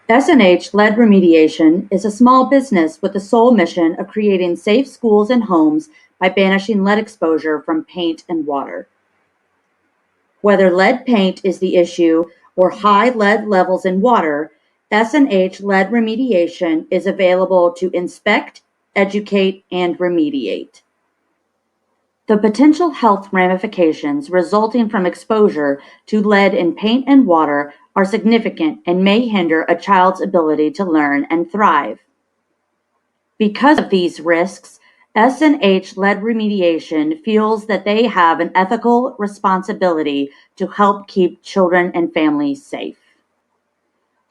S&H Lead Remediation is a small business with the sole mission of creating safe schools and homes by banishing lead exposure from paint and water. Whether lead paint is the issue or high lead levels in water, S&H Lead Remediation is available to inspect, educate, and remediate. The potential health ramifications resulting from exposure to lead in paint and water are significant and may hinder a child's ability to learn and thrive. Because of these risks, S&H Lead Remediation feels that they have an ethical responsibility to help keep children and families safe.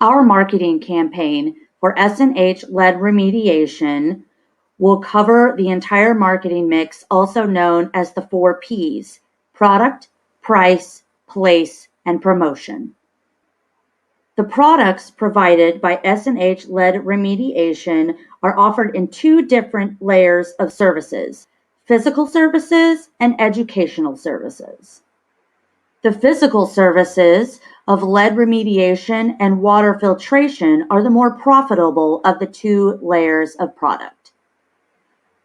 Our marketing campaign for S&H Lead Remediation will cover the entire marketing mix, also known as the 4 Ps: product, price, place, and promotion. The products provided by S&H Lead Remediation are offered in 2 different layers of services: physical services and educational services. The physical services of lead remediation and water filtration are the more profitable of the 2 layers of product.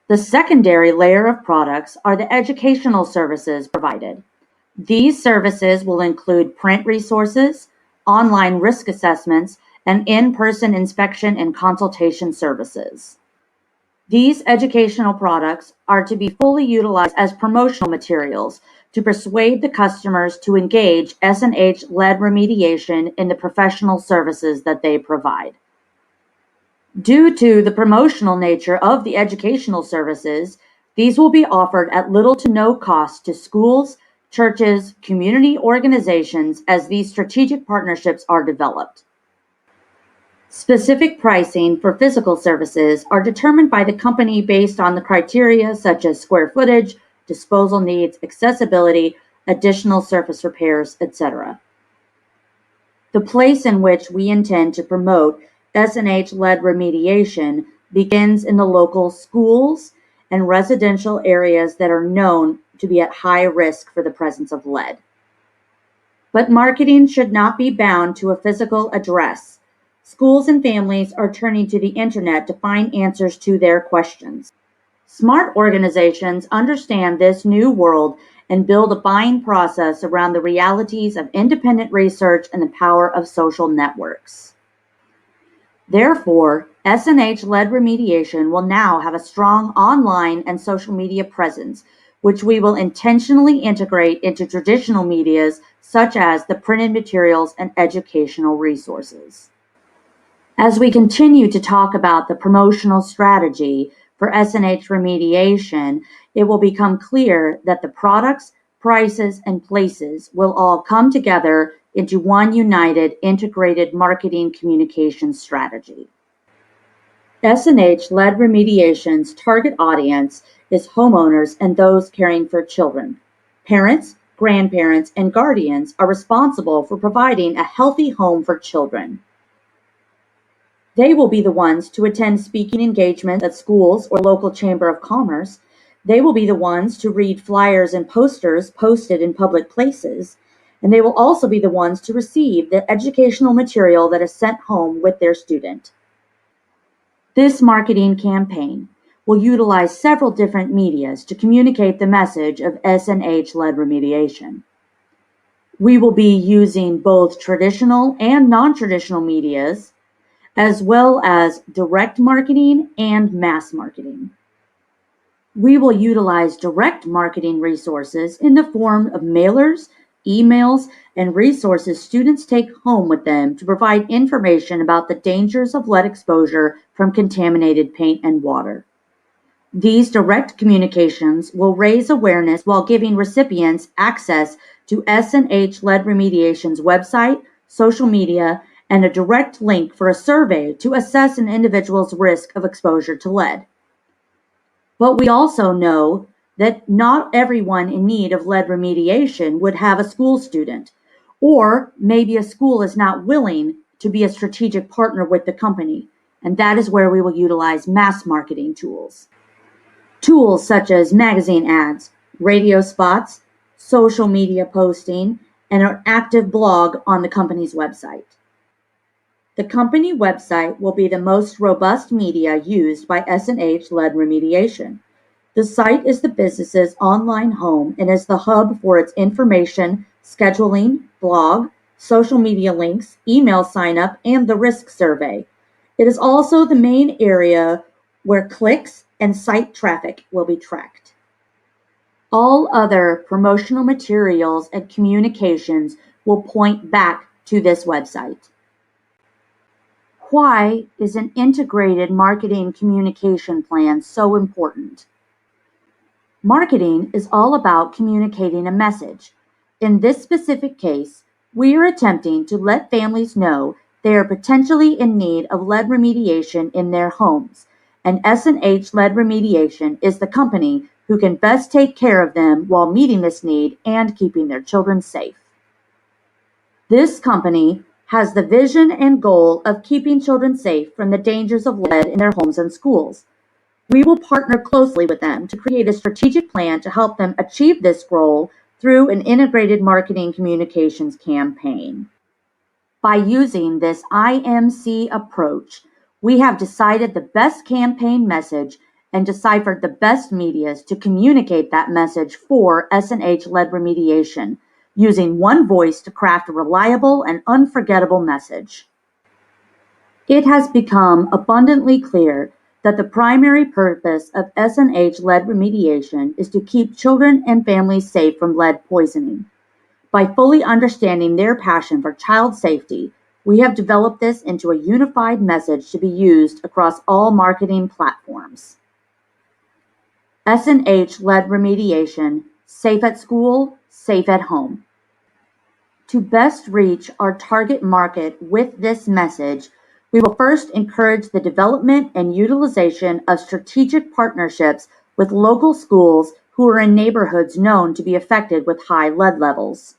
The secondary layer of products are the educational services provided. These services will include print resources, online risk assessments, and in-person inspection and consultation services. These educational products are to be fully utilized as promotional materials to persuade the customers to engage S&H Lead Remediation in the professional services that they provide. Due to the promotional nature of the educational services, these will be offered at little to no cost to schools, churches, community organizations as these strategic partnerships are developed. Specific pricing for physical services are determined by the company based on the criteria such as square footage, disposal needs, accessibility, additional surface repairs, etc. The place in which we intend to promote S&H Lead Remediation begins in the local schools and residential areas that are known to be at high risk for the presence of lead. But marketing should not be bound to a physical address. Schools and families are turning to the internet to find answers to their questions. Smart organizations understand this new world and build a buying process around the realities of independent research and the power of social networks. Therefore, S&H Lead Remediation will now have a strong online and social media presence, which we will intentionally integrate into traditional medias such as the printed materials and educational resources. As we continue to talk about the promotional strategy for S&H Remediation, it will become clear that the products, prices, and places will all come together into one united, integrated marketing communication strategy. S&H Lead Remediation's target audience is homeowners and those caring for children. Parents, grandparents, and guardians are responsible for providing a healthy home for children. They will be the ones to attend speaking engagements at schools or local chamber of commerce. They will be the ones to read flyers and posters posted in public places. And they will also be the ones to receive the educational material that is sent home with their student. This marketing campaign will utilize several different medias to communicate the message of S&H Lead Remediation. We will be using both traditional and non-traditional medias, as well as direct marketing and mass marketing. We will utilize direct marketing resources in the form of mailers, emails, and resources students take home with them to provide information about the dangers of lead exposure from contaminated paint and water. These direct communications will raise awareness while giving recipients access to S&H Lead Remediation's website, social media, and a direct link for a survey to assess an individual's risk of exposure to lead. But we also know that not everyone in need of lead remediation would have a school student, or maybe a school is not willing to be a strategic partner with the company, and that is where we will utilize mass marketing tools. Tools such as magazine ads, radio spots, social media posting, and an active blog on the company's website. The company website will be the most robust media used by S&H Lead Remediation. The site is the business's online home and is the hub for its information, scheduling, blog, social media links, email sign-up, and the risk survey. It is also the main area where clicks and site traffic will be tracked. All other promotional materials and communications will point back to this website. Why is an integrated marketing communication plan so important? Marketing is all about communicating a message. In this specific case, we are attempting to let families know they are potentially in need of lead remediation in their homes, and S&H Lead Remediation is the company who can best take care of them while meeting this need and keeping their children safe. This company has the vision and goal of keeping children safe from the dangers of lead in their homes and schools. We will partner closely with them to create a strategic plan to help them achieve this goal through an integrated marketing communications campaign. By using this IMC approach, we have decided the best campaign message and deciphered the best medias to communicate that message for S&H Lead Remediation, using one voice to craft a reliable and unforgettable message. It has become abundantly clear that the primary purpose of S&H Lead Remediation is to keep children and families safe from lead poisoning. By fully understanding their passion for child safety, we have developed this into a unified message to be used across all marketing platforms. S&H Lead Remediation, safe at school, safe at home. To best reach our target market with this message, we will first encourage the development and utilization of strategic partnerships with local schools who are in neighborhoods known to be affected with high lead levels.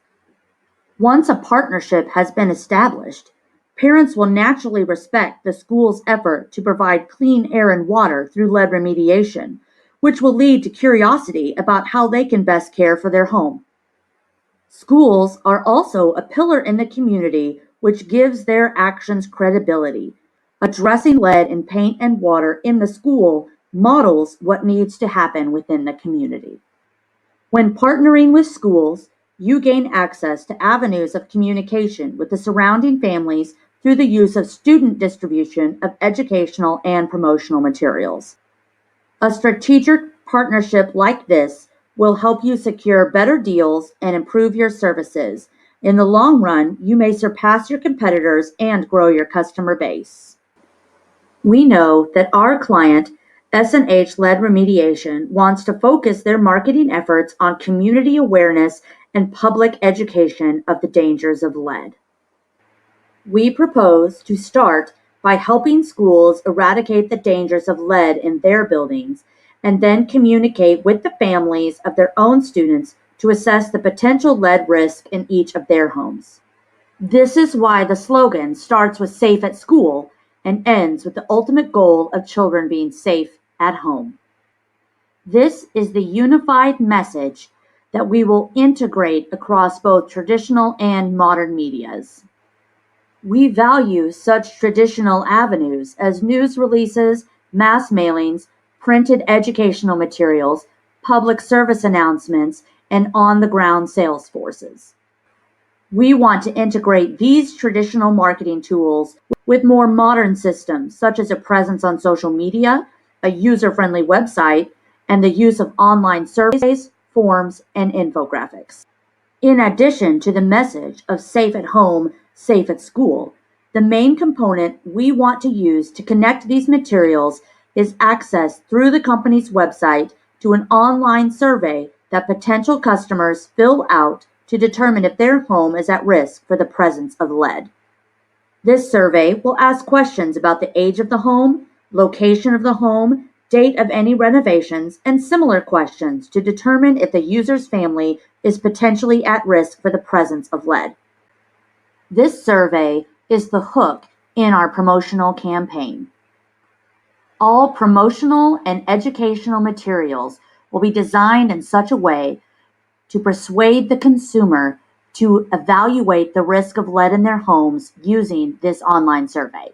Once a partnership has been established, parents will naturally respect the school's effort to provide clean air and water through lead remediation, which will lead to curiosity about how they can best care for their home. Schools are also a pillar in the community, which gives their actions credibility. Addressing lead in paint and water in the school models what needs to happen within the community. When partnering with schools, you gain access to avenues of communication with the surrounding families through the use of student distribution of educational and promotional materials. A strategic partnership like this will help you secure better deals and improve your services. In the long run, you may surpass your competitors and grow your customer base. We know that our client, S&H Lead Remediation, wants to focus their marketing efforts on community awareness and public education of the dangers of lead. We propose to start by helping schools eradicate the dangers of lead in their buildings and then communicate with the families of their own students to assess the potential lead risk in each of their homes. This is why the slogan starts with safe at school and ends with the ultimate goal of children being safe at home. This is the unified message that we will integrate across both traditional and modern medias. We value such traditional avenues as news releases, mass mailings, printed educational materials, public service announcements, and on-the-ground sales forces. We want to integrate these traditional marketing tools with more modern systems, such as a presence on social media, a user-friendly website, and the use of online surveys, forms, and infographics. In addition to the message of safe at home, safe at school, the main component we want to use to connect these materials is access through the company's website to an online survey that potential customers fill out to determine if their home is at risk for the presence of lead. This survey will ask questions about the age of the home, location of the home, date of any renovations, and similar questions to determine if the user's family is potentially at risk for the presence of lead. This survey is the hook in our promotional campaign. All promotional and educational materials will be designed in such a way to persuade the consumer to evaluate the risk of lead in their homes using this online survey.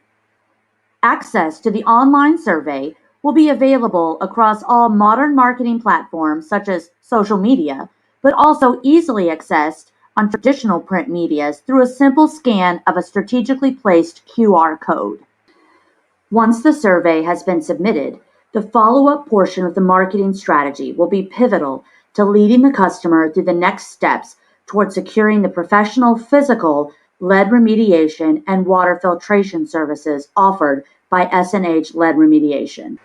Access to the online survey will be available across all modern marketing platforms such as social media, but also easily accessed on traditional print medias through a simple scan of a strategically placed QR code. Once the survey has been submitted, the follow-up portion of the marketing strategy will be pivotal to leading the customer through the next steps toward securing the professional physical lead remediation and water filtration services offered by S&H Lead Remediation.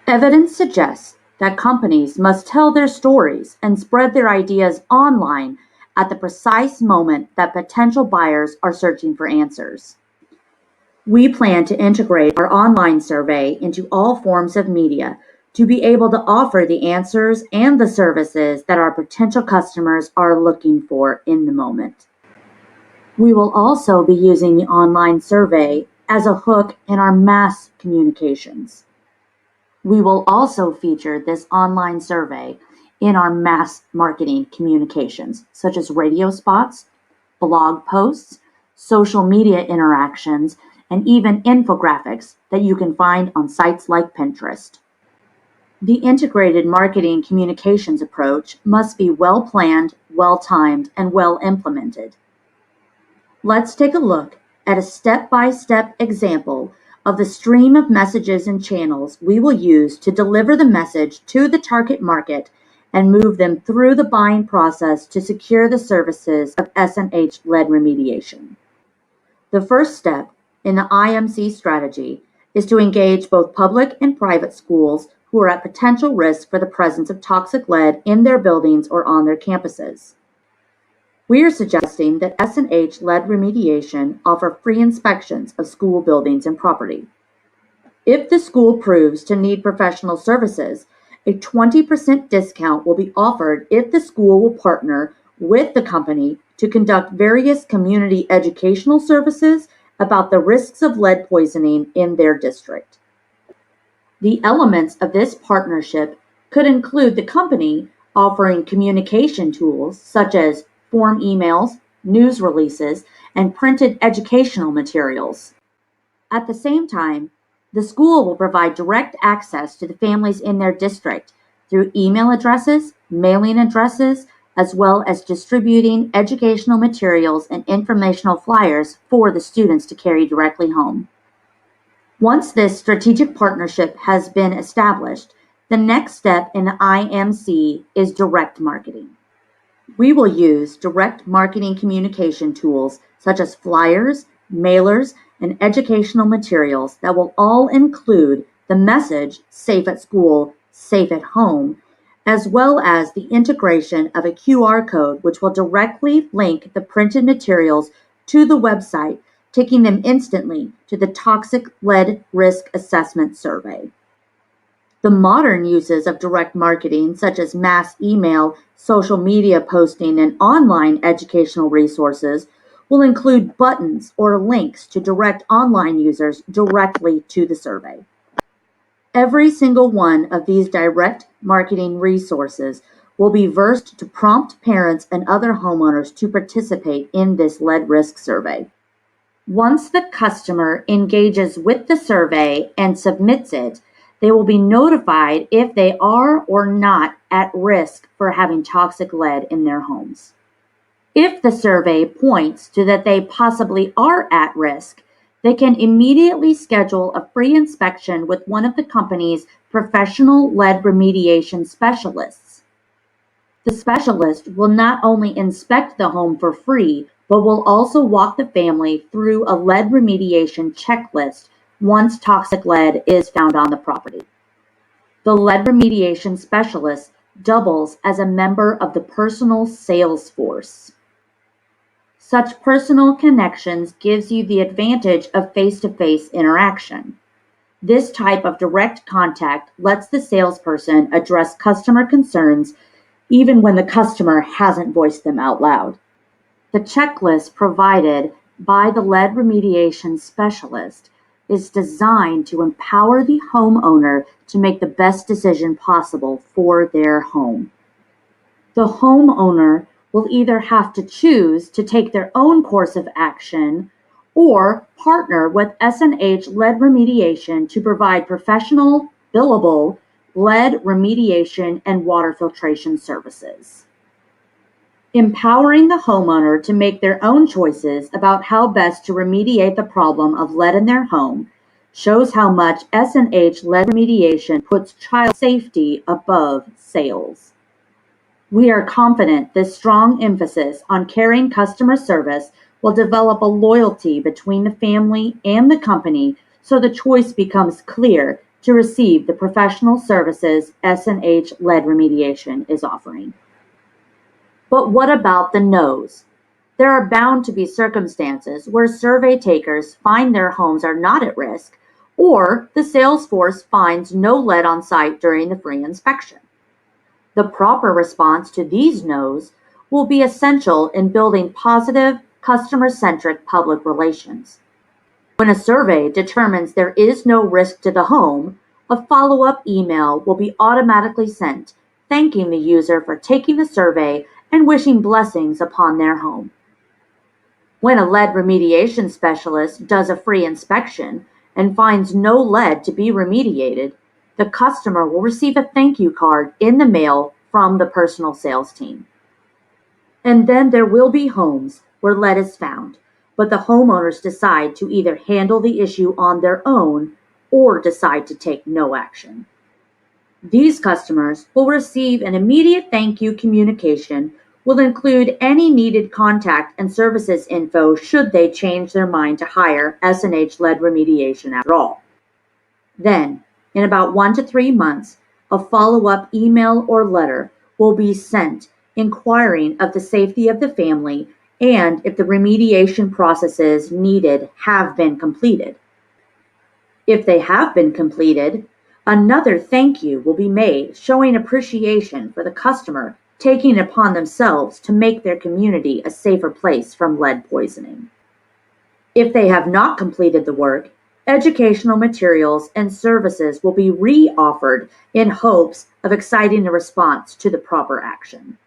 Evidence suggests that companies must tell their stories and spread their ideas online at the precise moment that potential buyers are searching for answers. We plan to integrate our online survey into all forms of media to be able to offer the answers and the services that our potential customers are looking for in the moment. We will also be using the online survey as a hook in our mass communications. We will also feature this online survey in our mass marketing communications, such as radio spots, blog posts, social media interactions, and even infographics that you can find on sites like Pinterest. The integrated marketing communications approach must be well planned, well timed, and well implemented. Let's take a look at a step-by-step example of the stream of messages and channels we will use to deliver the message to the target market and move them through the buying process to secure the services of S&H Lead Remediation. The first step in the IMC strategy is to engage both public and private schools who are at potential risk for the presence of toxic lead in their buildings or on their campuses. We are suggesting that S&H Lead Remediation offer free inspections of school buildings and property. If the school proves to need professional services, a 20% discount will be offered if the school will partner with the company to conduct various community educational services about the risks of lead poisoning in their district. The elements of this partnership could include the company offering communication tools such as form emails, news releases, and printed educational materials. At the same time, the school will provide direct access to the families in their district through email addresses, mailing addresses, as well as distributing educational materials and informational flyers for the students to carry directly home. Once this strategic partnership has been established, the next step in the IMC is direct marketing. We will use direct marketing communication tools such as flyers, mailers, and educational materials that will all include the message, safe at school, safe at home, as well as the integration of a QR code which will directly link the printed materials to the website, taking them instantly to the Toxic Lead Risk Assessment Survey. The modern uses of direct marketing, such as mass email, social media posting, and online educational resources, will include buttons or links to direct online users directly to the survey. Every single one of these direct marketing resources will be versed to prompt parents and other homeowners to participate in this lead risk survey. Once the customer engages with the survey and submits it, they will be notified if they are or not at risk for having toxic lead in their homes. If the survey points to that they possibly are at risk, they can immediately schedule a free inspection with one of the company's professional lead remediation specialists. The specialist will not only inspect the home for free, but will also walk the family through a lead remediation checklist once toxic lead is found on the property. The lead remediation specialist doubles as a member of the personal sales force. Such personal connections gives you the advantage of face-to-face interaction. This type of direct contact lets the salesperson address customer concerns even when the customer hasn't voiced them out loud. The checklist provided by the lead remediation specialist is designed to empower the homeowner to make the best decision possible for their home. The homeowner will either have to choose to take their own course of action or partner with SNH lead remediation to provide professional, billable lead remediation and water filtration services. Empowering the homeowner to make their own choices about how best to remediate the problem of lead in their home shows how much SNH lead remediation puts child safety above sales. We are confident this strong emphasis on caring customer service will develop a loyalty between the family and the company so the choice becomes clear to receive the professional services SNH lead remediation is offering. But what about the no's? There are bound to be circumstances where survey takers find their homes are not at risk, or the sales force finds no lead on site during the free inspection. The proper response to these no's will be essential in building positive, customer-centric public relations. When a survey determines there is no risk to the home, a follow-up email will be automatically sent thanking the user for taking the survey and wishing blessings upon their home. When a lead remediation specialist does a free inspection and finds no lead to be remediated, the customer will receive a thank you card in the mail from the personal sales team. And then there will be homes where lead is found, but the homeowners decide to either handle the issue on their own or decide to take no action. These customers will receive an immediate thank you communication will include any needed contact and services info should they change their mind to hire SNH lead remediation after all. Then, in about 1 to 3 months, a follow-up email or letter will be sent inquiring of the safety of the family and if the remediation processes needed have been completed. If they have been completed, another thank you will be made showing appreciation for the customer taking it upon themselves to make their community a safer place from lead poisoning. If they have not completed the work, educational materials and services will be re-offered in hopes of exciting a response to the proper action.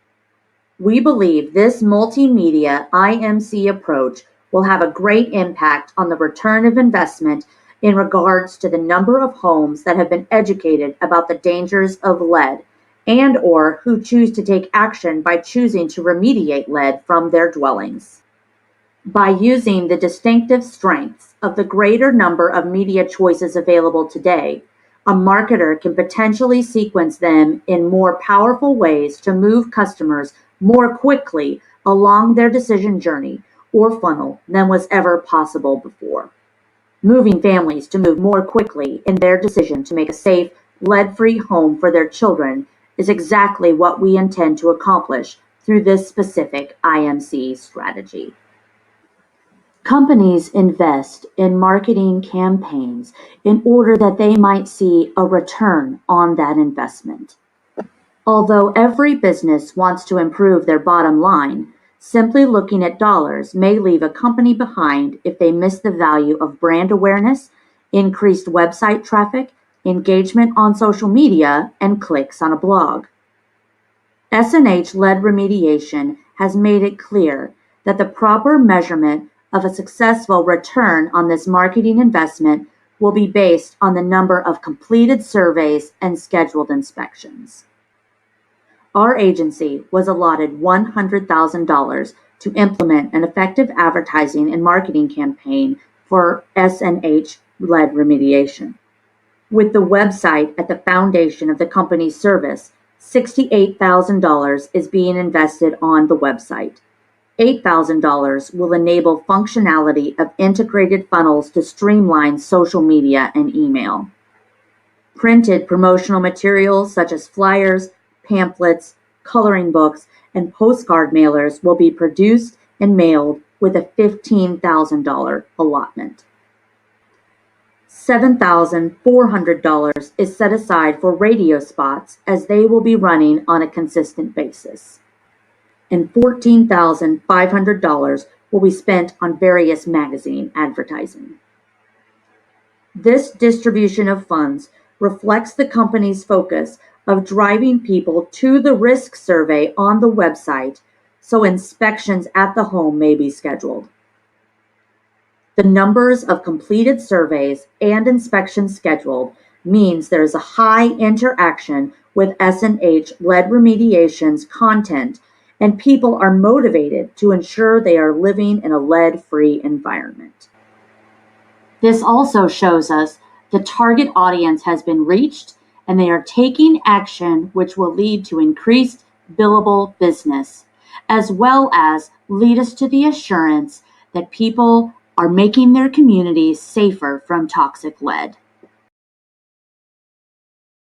We believe this multimedia IMC approach will have a great impact on the return of investment in regards to the number of homes that have been educated about the dangers of lead and or who choose to take action by choosing to remediate lead from their dwellings. By using the distinctive strengths of the greater number of media choices available today, a marketer can potentially sequence them in more powerful ways to move customers more quickly along their decision journey or funnel than was ever possible before. Moving families to move more quickly in their decision to make a safe, lead-free home for their children is exactly what we intend to accomplish through this specific IMC strategy. Companies invest in marketing campaigns in order that they might see a return on that investment. Although every business wants to improve their bottom line, simply looking at dollars may leave a company behind if they miss the value of brand awareness, increased website traffic, engagement on social media, and clicks on a blog. SNH lead remediation has made it clear that the proper measurement of a successful return on this marketing investment will be based on the number of completed surveys and scheduled inspections. Our agency was allotted $100,000 to implement an effective advertising and marketing campaign for SNH lead remediation. With the website at the foundation of the company's service, $68,000 is being invested on the website. $8,000 will enable functionality of integrated funnels to streamline social media and email. Printed promotional materials such as flyers, pamphlets, coloring books, and postcard mailers will be produced and mailed with a $15,000 allotment. $7,400 is set aside for radio spots as they will be running on a consistent basis. And $14,500 will be spent on various magazine advertising. This distribution of funds reflects the company's focus of driving people to the risk survey on the website so inspections at the home may be scheduled. The numbers of completed surveys and inspections scheduled means there is a high interaction with S&H lead remediation's content, and people are motivated to ensure they are living in a lead-free environment. This also shows us the target audience has been reached and they are taking action which will lead to increased billable business, as well as lead us to the assurance that people are making their communities safer from toxic lead.